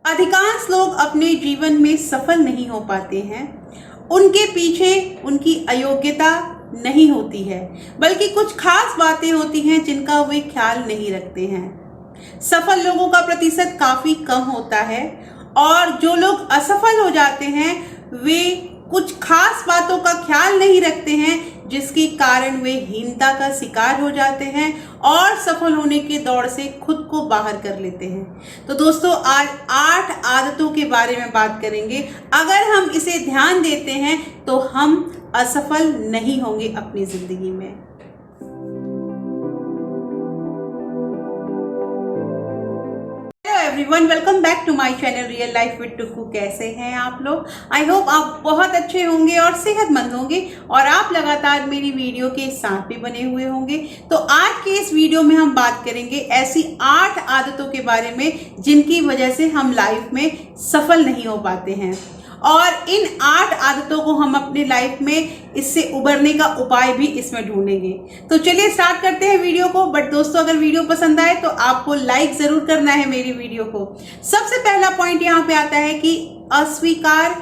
अधिकांश लोग अपने जीवन में सफल नहीं हो पाते हैं। उनके पीछे उनकी अयोग्यता नहीं होती है, बल्कि कुछ खास बातें होती हैं जिनका वे ख्याल नहीं रखते हैं। सफल लोगों का प्रतिशत काफी कम होता है और जो लोग असफल हो जाते हैं वे कुछ खास बातों का ख्याल नहीं रखते हैं, जिसके कारण वे हीनता का शिकार हो जाते हैं और सफल होने के दौड़ से खुद को बाहर कर लेते हैं। तो दोस्तों, आज 8 आदतों के बारे में बात करेंगे। अगर हम इसे ध्यान देते हैं तो हम असफल नहीं होंगे अपनी जिंदगी में। Everyone, welcome back to my channel real life with Tukku. कैसे हैं आप लोग? आई होप आप बहुत अच्छे होंगे और सेहतमंद होंगे और आप लगातार मेरी वीडियो के साथ भी बने हुए होंगे। तो आज के इस वीडियो में हम बात करेंगे ऐसी 8 आदतों के बारे में जिनकी वजह से हम लाइफ में सफल नहीं हो पाते हैं, और इन 8 आदतों को हम अपने लाइफ में इससे उबरने का उपाय भी इसमें ढूंढेंगे। तो चलिए स्टार्ट करते हैं वीडियो को। बट दोस्तों, अगर वीडियो पसंद आए तो आपको लाइक जरूर करना है मेरी वीडियो को। सबसे पहला पॉइंट यहाँ पे आता है कि अस्वीकार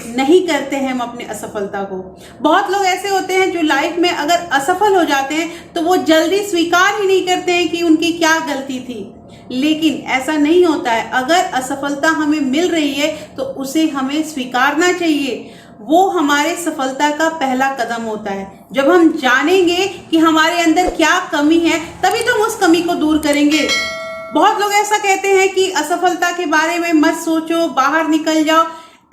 नहीं करते हैं हम अपनी असफलता को। बहुत लोग ऐसे होते हैं जो लाइफ में अगर असफल हो जाते हैं तो वो जल्दी स्वीकार ही नहीं करते हैं कि उनकी क्या गलती थी। लेकिन ऐसा नहीं होता है। अगर असफलता हमें मिल रही है तो उसे हमें स्वीकारना चाहिए। वो हमारे सफलता का पहला कदम होता है। जब हम जानेंगे कि हमारे अंदर क्या कमी है, तभी तो हम उस कमी को दूर करेंगे। बहुत लोग ऐसा कहते हैं कि असफलता के बारे में मत सोचो, बाहर निकल जाओ।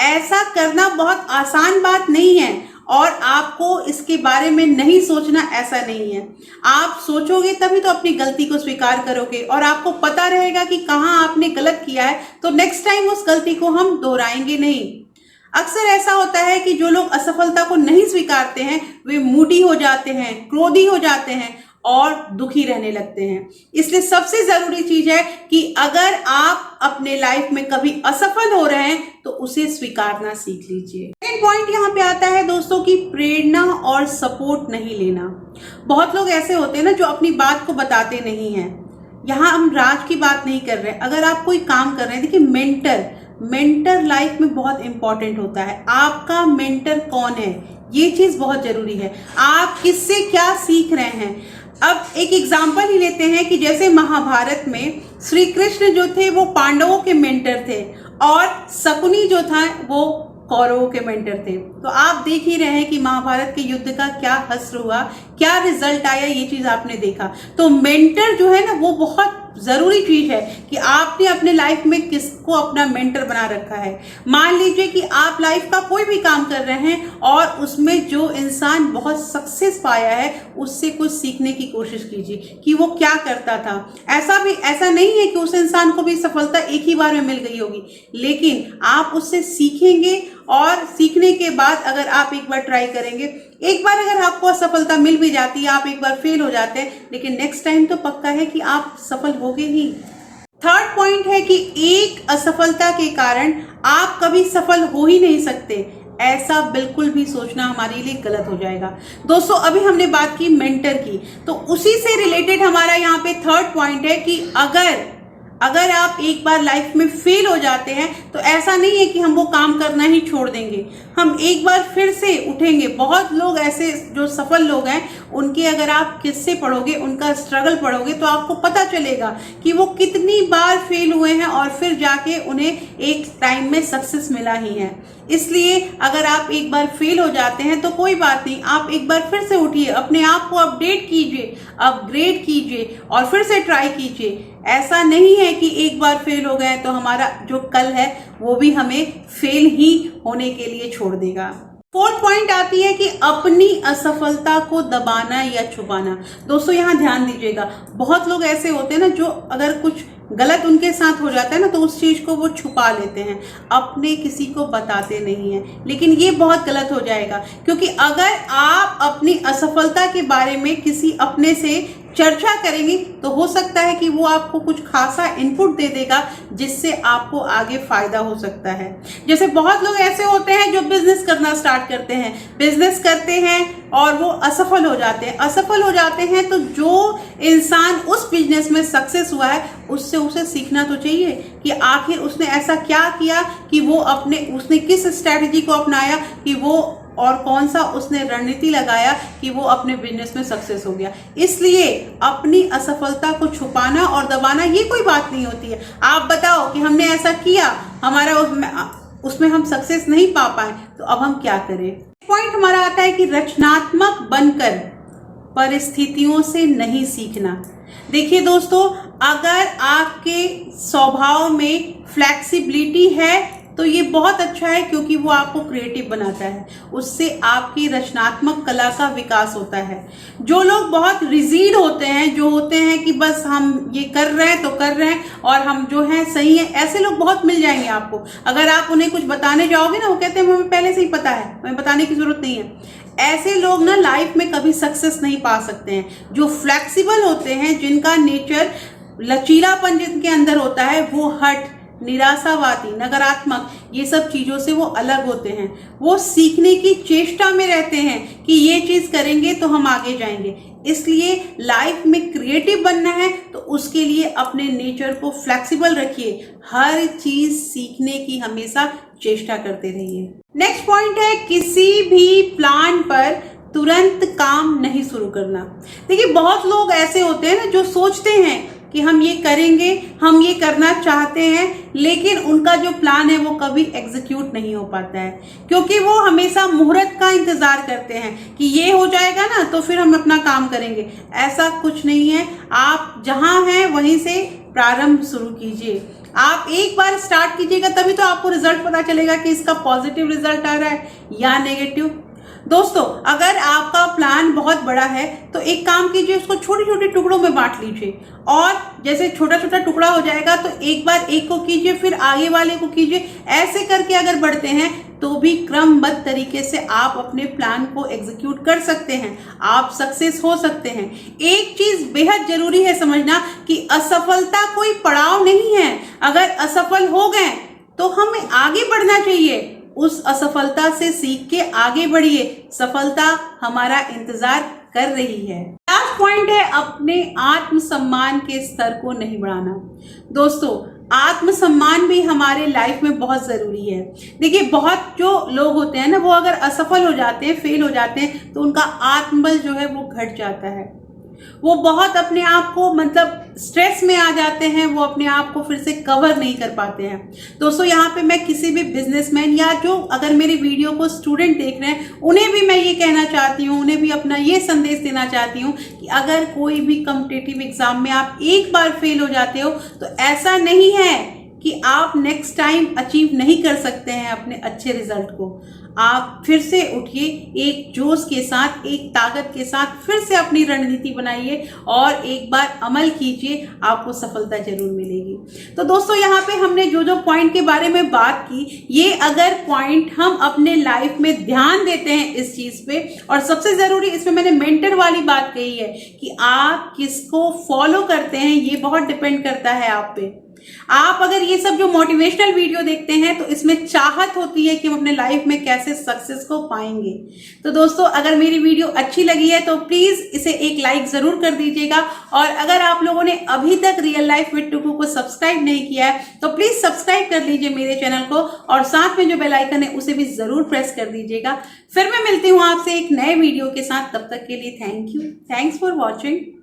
ऐसा करना बहुत आसान बात नहीं है और आपको इसके बारे में नहीं सोचना ऐसा नहीं है। आप सोचोगे तभी तो अपनी गलती को स्वीकार करोगे और आपको पता रहेगा कि कहाँ आपने गलत किया है, तो नेक्स्ट टाइम उस गलती को हम दोहराएंगे नहीं। अक्सर ऐसा होता है कि जो लोग असफलता को नहीं स्वीकारते हैं वे मूडी हो जाते हैं, क्रोधी हो जाते हैं और दुखी रहने लगते हैं। इसलिए सबसे जरूरी चीज है कि अगर आप अपने लाइफ में कभी असफल हो रहे हैं तो उसे स्वीकारना सीख लीजिए। सेकंड पॉइंट यहाँ पे आता है दोस्तों की प्रेरणा और सपोर्ट नहीं लेना। बहुत लोग ऐसे होते हैं ना जो अपनी बात को बताते नहीं हैं। यहाँ हम राज की बात नहीं कर रहे हैं। अगर आप कोई काम कर रहे हैं, देखिए मेंटर लाइफ में बहुत इंपॉर्टेंट होता है। आपका मेंटर कौन है, ये चीज बहुत जरूरी है। आप किससे क्या सीख रहे हैं। अब एक एग्जाम्पल ही लेते हैं कि जैसे महाभारत में श्री कृष्ण जो थे वो पांडवों के मेंटर थे और शकुनी जो था वो कौरवों के मेंटर थे। तो आप देख ही रहे हैं कि महाभारत के युद्ध का क्या हश्र हुआ, क्या रिजल्ट आया, ये चीज आपने देखा। तो मेंटर जो है ना वो बहुत जरूरी चीज है कि आपने अपने लाइफ में किसको अपना मेंटर बना रखा है। मान लीजिए कि आप लाइफ का कोई भी काम कर रहे हैं और उसमें जो इंसान बहुत सक्सेस पाया है उससे कुछ सीखने की कोशिश कीजिए कि वो क्या करता था। ऐसा नहीं है कि उस इंसान को भी सफलता एक ही बार में मिल गई होगी, लेकिन आप उससे सीखेंगे और सीखने के बाद अगर आप एक बार ट्राई करेंगे, एक बार अगर आपको असफलता मिल भी जाती है, आप एक बार फेल हो जाते हैं, लेकिन नेक्स्ट टाइम तो पक्का है कि आप सफल होगे ही। थर्ड पॉइंट है कि एक असफलता के कारण आप कभी सफल हो ही नहीं सकते। ऐसा बिल्कुल भी सोचना हमारे लिए गलत हो जाएगा। दोस्तों, अभी हमने बात की मेंटर की, तो उसी से रिलेटेड हमारा यहाँ पे थर्ड पॉइंट है कि अगर आप एक बार लाइफ में फेल हो जाते हैं तो ऐसा नहीं है कि हम वो काम करना ही छोड़ देंगे। हम एक बार फिर से उठेंगे। बहुत लोग ऐसे जो सफल लोग हैं उनके अगर आप किस्से पढ़ोगे, उनका स्ट्रगल पढ़ोगे तो आपको पता चलेगा कि वो कितनी बार फेल हुए हैं और फिर जाके उन्हें एक टाइम में सक्सेस मिला ही है। इसलिए अगर आप एक बार फेल हो जाते हैं तो कोई बात नहीं, आप एक बार फिर से उठिए, अपने आप को अपडेट कीजिए, अपग्रेड कीजिए और फिर से ट्राई कीजिए। ऐसा नहीं है कि एक बार फेल हो गए तो हमारा जो कल है वो भी हमें फेल ही होने के लिए छोड़ देगा। फोर्थ पॉइंट आती है कि अपनी असफलता को दबाना या छुपाना। दोस्तों, यहाँ ध्यान दीजिएगा, बहुत लोग ऐसे होते हैं ना जो अगर कुछ गलत उनके साथ हो जाता है ना तो उस चीज को वो छुपा लेते हैं, अपने किसी को बताते नहीं हैं। लेकिन ये बहुत गलत हो जाएगा, क्योंकि अगर आप अपनी असफलता के बारे में किसी अपने से चर्चा करेंगे तो हो सकता है कि वो आपको कुछ खासा इनपुट दे देगा जिससे आपको आगे फायदा हो सकता है। जैसे बहुत लोग ऐसे होते हैं जो बिजनेस करना स्टार्ट करते हैं, बिजनेस करते हैं और वो असफल हो जाते हैं। असफल हो जाते हैं तो जो इंसान उस बिजनेस में सक्सेस हुआ है उससे उसे सीखना तो चाहिए कि आखिर उसने ऐसा क्या किया कि वो उसने किस स्ट्रैटेजी को अपनाया कि वो, और कौन सा उसने रणनीति लगाया कि वो अपने बिजनेस में सक्सेस हो गया। इसलिए अपनी असफलता को छुपाना और दबाना ये कोई बात नहीं होती है। आप बताओ कि हमने ऐसा किया, हमारा उसमें हम सक्सेस नहीं पा पाए, तो अब हम क्या करें। पॉइंट हमारा आता है कि रचनात्मक बनकर परिस्थितियों से नहीं सीखना। देखिए दोस्तों, अगर आपके स्वभाव में फ्लेक्सिबिलिटी है तो ये बहुत अच्छा है, क्योंकि वो आपको क्रिएटिव बनाता है, उससे आपकी रचनात्मक कला का विकास होता है। जो लोग बहुत रिजिड होते हैं, जो होते हैं कि बस हम ये कर रहे हैं तो कर रहे हैं और हम जो हैं सही है, ऐसे लोग बहुत मिल जाएंगे आपको। अगर आप उन्हें कुछ बताने जाओगे ना, वो कहते हैं हमें पहले से ही पता है, हमें बताने की जरूरत नहीं है। ऐसे लोग ना लाइफ में कभी सक्सेस नहीं पा सकते हैं। जो फ्लेक्सिबल होते हैं, जिनका नेचर लचीलापन जिनके अंदर होता है, वो हट, निराशावादी, नकारात्मक, ये सब चीजों से वो अलग होते हैं। वो सीखने की चेष्टा में रहते हैं कि ये चीज करेंगे तो हम आगे जाएंगे। इसलिए लाइफ में क्रिएटिव बनना है तो उसके लिए अपने नेचर को फ्लेक्सिबल रखिए, हर चीज सीखने की हमेशा चेष्टा करते रहिए। नेक्स्ट पॉइंट है, किसी भी प्लान पर तुरंत काम नहीं शुरू करना। देखिए, बहुत लोग ऐसे होते हैं ना जो सोचते हैं कि हम ये करेंगे, हम ये करना चाहते हैं, लेकिन उनका जो प्लान है वो कभी एग्जीक्यूट नहीं हो पाता है, क्योंकि वो हमेशा मुहूर्त का इंतजार करते हैं कि ये हो जाएगा ना तो फिर हम अपना काम करेंगे। ऐसा कुछ नहीं है। आप जहां हैं वहीं से प्रारंभ शुरू कीजिए। आप एक बार स्टार्ट कीजिएगा तभी तो आपको रिजल्ट पता चलेगा कि इसका पॉजिटिव रिजल्ट आ रहा है या नेगेटिव। दोस्तों, अगर आपका प्लान बहुत बड़ा है तो एक काम कीजिए, उसको छोटे छोटे टुकड़ों में बांट लीजिए, और जैसे छोटा छोटा टुकड़ा हो जाएगा तो एक बार एक को कीजिए, फिर आगे वाले को कीजिए। ऐसे करके अगर बढ़ते हैं तो भी क्रमबद्ध तरीके से आप अपने प्लान को एग्जीक्यूट कर सकते हैं, आप सक्सेस हो सकते हैं। एक चीज बेहद जरूरी है समझना कि असफलता कोई पड़ाव नहीं है। अगर असफल हो गए तो हमें आगे बढ़ना चाहिए, उस असफलता से सीख के आगे बढ़िए, सफलता हमारा इंतजार कर रही है। लास्ट पॉइंट है, अपने आत्मसम्मान के स्तर को नहीं बढ़ाना। दोस्तों, आत्मसम्मान भी हमारे लाइफ में बहुत जरूरी है। देखिए, बहुत जो लोग होते हैं ना, वो अगर असफल हो जाते हैं, फेल हो जाते हैं, तो उनका आत्मबल जो है वो घट जाता है। वो बहुत अपने आप को मतलब स्ट्रेस में आ जाते हैं, वो अपने आप को फिर से कवर नहीं कर पाते हैं। दोस्तों, यहाँ पे मैं किसी भी बिजनेसमैन या जो अगर मेरी वीडियो को स्टूडेंट देख रहे हैं, उन्हें भी मैं ये कहना चाहती हूँ, उन्हें भी अपना ये संदेश देना चाहती हूँ कि अगर कोई भी कॉम्पिटिटिव एग्जाम में आप एक बार फेल हो जाते हो तो ऐसा नहीं है कि आप नेक्स्ट टाइम अचीव नहीं कर सकते हैं अपने अच्छे रिजल्ट को। आप फिर से उठिए, एक जोश के साथ, एक ताकत के साथ फिर से अपनी रणनीति बनाइए और एक बार अमल कीजिए, आपको सफलता जरूर मिलेगी। तो दोस्तों, यहाँ पे हमने जो जो पॉइंट के बारे में बात की, ये अगर पॉइंट हम अपने लाइफ में ध्यान देते हैं इस चीज पे, और सबसे जरूरी इसमें मैंने मेंटर वाली बात कही है कि आप किसको फॉलो करते हैं, ये बहुत डिपेंड करता है आप पे। आप अगर ये सब जो मोटिवेशनल वीडियो देखते हैं तो इसमें चाहत होती है कि हम अपने लाइफ में कैसे सक्सेस को पाएंगे। तो दोस्तों, अगर मेरी वीडियो अच्छी लगी है तो प्लीज इसे एक लाइक जरूर कर दीजिएगा, और अगर आप लोगों ने अभी तक रियल लाइफ विद टुकू को सब्सक्राइब नहीं किया है तो प्लीज सब्सक्राइब कर लीजिए मेरे चैनल को, और साथ में जो बेल आइकन है उसे भी जरूर प्रेस कर दीजिएगा। फिर मैं मिलती हूँ आपसे एक नए वीडियो के साथ, तब तक के लिए thank you, thanks for watching.